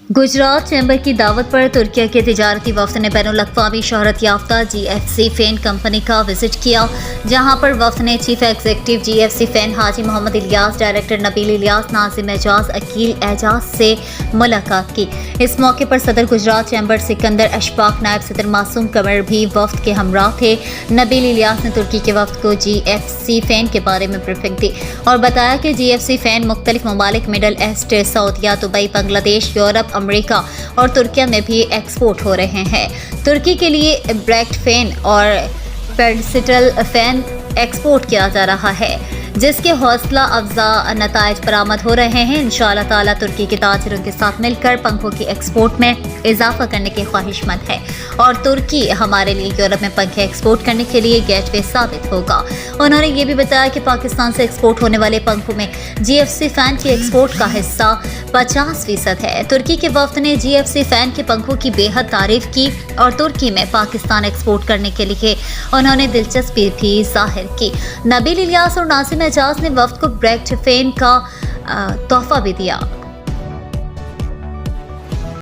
Gujarat chamber की दावत पर तुर्की के तिजारती वफ्द ने बैनुल-अक़वामी शोहरत याफ्ता GFC फैन कंपनी का विजिट किया, जहां पर वफ्द ने चीफ एग्जीक्यूटिव GFC फैन हाजी मोहम्मद इलियास, डायरेक्टर नबील इलियास, नाजिम एजाज, अकील एजाज से मुलाकात की। इस मौके पर सदर गुजरात चैम्बर सिकंदर अशफाक, नायब सदर मासूम कमर भी वफ्द के हमरा थे। नबील इलियास ने तुर्की के वफ्द को GFC फैन के बारे में ब्रीफिंग दी और बताया कि GFC फैन मुख्तलिफ ममालिक, मिडल ईस्ट, सऊदीया, दुबई, बांग्लादेश, यूरोप, अमेरिका और तुर्किया में भी एक्सपोर्ट हो रहे हैं। तुर्की के लिए ब्रैक्ट फैन और पेडिस्टल फैन एक्सपोर्ट किया जा रहा है, जिसके हौसला अफजा नताइज बरामद हो रहे हैं। इंशाअल्लाह ताला तुर्की के ताजिरों के साथ मिलकर पंखों की एक्सपोर्ट में इजाफा करने की ख्वाहिशमंद है और तुर्की हमारे लिए यूरोप में पंखे एक्सपोर्ट करने के लिए गेटवे साबित होगा। उन्होंने ये भी बताया कि पाकिस्तान से एक्सपोर्ट होने वाले पंखों में GFC फैन की एक्सपोर्ट का हिस्सा 50% है। तुर्की के वफ्द ने GFC फैन के पंखों की बेहद तारीफ की और तुर्की में पाकिस्तान एक्सपोर्ट करने के लिए उन्होंने दिलचस्पी भी जाहिर की। नबील इलियास और नाजिम एजाज ने वफ्द को ब्रैक्ट फैन का तोहफा भी दिया।